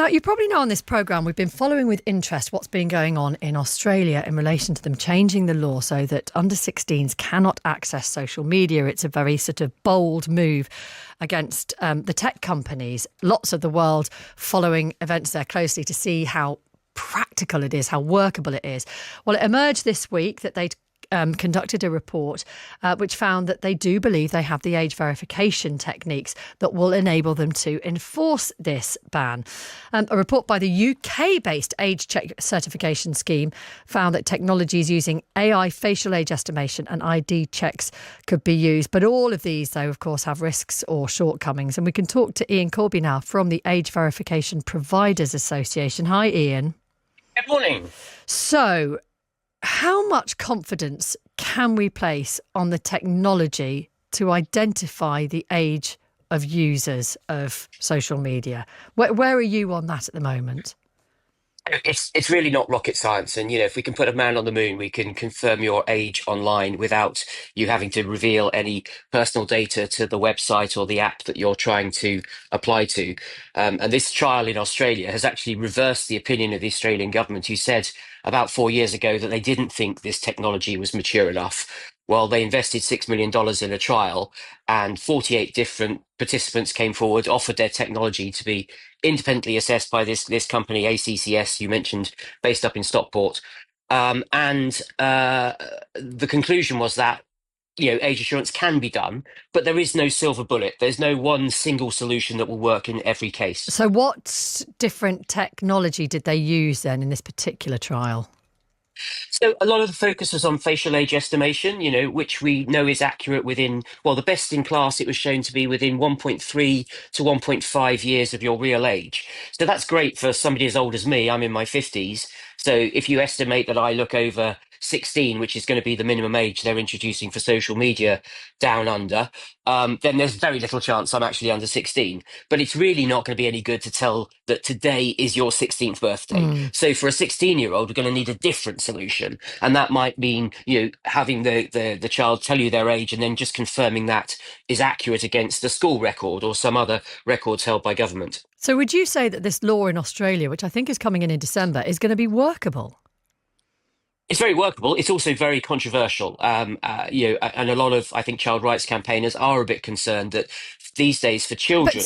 Now, you probably know on this programme we've been following with interest what's been going on in Australia in relation to them changing the law so that under 16s cannot access social media. It's a very sort of bold move against the tech companies. Lots of the world following events there closely to see how practical it is, how workable it is. Well, it emerged this week that they'd conducted a report which found that they do believe they have the age verification techniques that will enable them to enforce this ban. A report by the UK-based age check certification scheme found that technologies using AI facial age estimation and ID checks could be used. But all of these, though, of course, have risks or shortcomings. And we can talk to Iain Corby now from the Age Verification Providers Association. Hi, Iain. Good morning. So, how much confidence can we place on the technology to identify the age of users of social media? Where are you on that at the moment? It's really not rocket science. And, if we can put a man on the moon, we can confirm your age online without you having to reveal any personal data to the website or the app that you're trying to apply to. And this trial in Australia has actually reversed the opinion of the Australian government, who said about 4 years ago that they didn't think this technology was mature enough. Well, they invested $6 million in a trial, and 48 different participants came forward, offered their technology to be independently assessed by this company, ACCS, you mentioned, based up in Stockport. And the conclusion was that age assurance can be done, but there is no silver bullet. There's no one single solution that will work in every case. So what different technology did they use then in this particular trial? So a lot of the focus was on facial age estimation, which we know is accurate within, well, the best in class, it was shown to be within 1.3 to 1.5 years of your real age. So that's great for somebody as old as me. I'm in my 50s. So if you estimate that I look over 16, which is going to be the minimum age they're introducing for social media down under, then there's very little chance I'm actually under 16. But it's really not going to be any good to tell that today is your 16th birthday. So for a 16-year-old, we're going to need a different solution. And that might mean, having the child tell you their age and then just confirming that is accurate against a school record or some other records held by government. So would you say that this law in Australia, which I think is coming in December, is going to be workable? It's very workable. It's also very controversial. And a lot of, I think, child rights campaigners are a bit concerned that these days for children,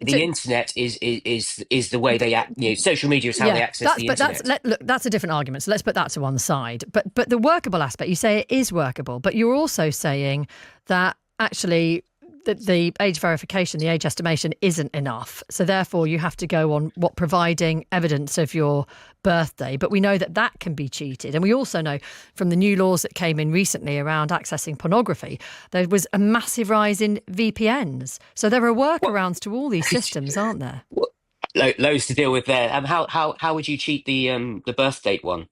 the internet is the way they act. Social media is how they access the internet. That's a different argument. So let's put that to one side. But the workable aspect, you say it is workable, but you're also saying that actually the age verification, the age estimation isn't enough. So therefore you have to go on providing evidence of your birthday. But we know that can be cheated. And we also know from the new laws that came in recently around accessing pornography, there was a massive rise in VPNs. So there are workarounds to all these systems, aren't there? Loads to deal with there. How would you cheat the birth date one?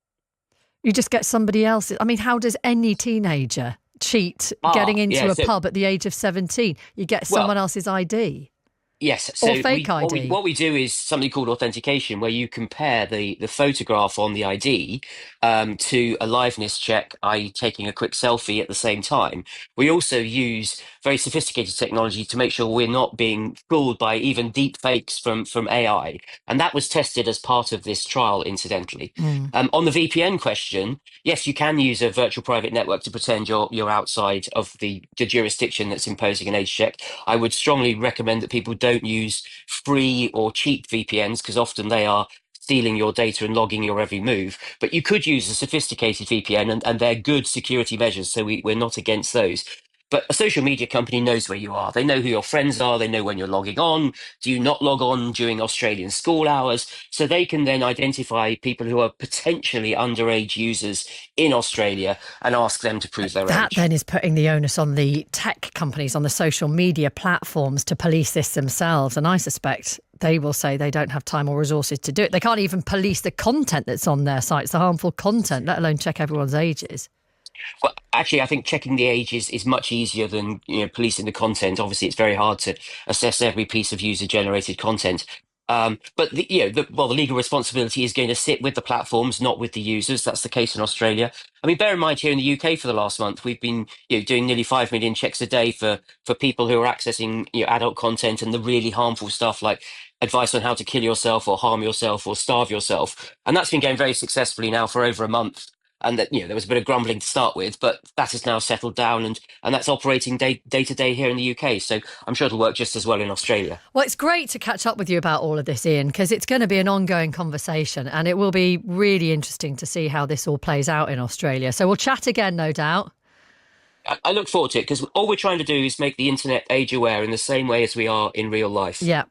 You just get somebody else. I mean, how does any teenager cheat getting into a pub at the age of 17? You get someone else's ID. Yes. So or fake ID. What we do is something called authentication, where you compare the photograph on the ID to a liveness check, i.e. taking a quick selfie at the same time. We also use very sophisticated technology to make sure we're not being fooled by even deep fakes from AI. And that was tested as part of this trial, incidentally. On the VPN question, yes, you can use a virtual private network to pretend you're outside of the jurisdiction that's imposing an age check. I would strongly recommend that people don't use free or cheap VPNs, because often they are stealing your data and logging your every move. But you could use a sophisticated VPN, and they're good security measures, so we're not against those. But a social media company knows where you are. They know who your friends are. They know when you're logging on. Do you not log on during Australian school hours? So they can then identify people who are potentially underage users in Australia and ask them to prove their age. That then is putting the onus on the tech companies, on the social media platforms to police this themselves. And I suspect they will say they don't have time or resources to do it. They can't even police the content that's on their sites, the harmful content, let alone check everyone's ages. Well, actually, I think checking the age is much easier than policing the content. Obviously, it's very hard to assess every piece of user-generated content. But the legal responsibility is going to sit with the platforms, not with the users. That's the case in Australia. I mean, bear in mind, here in the UK for the last month, we've been doing nearly 5 million checks a day for people who are accessing adult content and the really harmful stuff like advice on how to kill yourself or harm yourself or starve yourself. And that's been going very successfully now for over a month. And that, there was a bit of grumbling to start with, but that has now settled down, and that's operating day to day here in the UK. So I'm sure it'll work just as well in Australia. Well, it's great to catch up with you about all of this, Iain, because it's going to be an ongoing conversation and it will be really interesting to see how this all plays out in Australia. So we'll chat again, no doubt. I look forward to it because all we're trying to do is make the internet age aware in the same way as we are in real life. Yeah.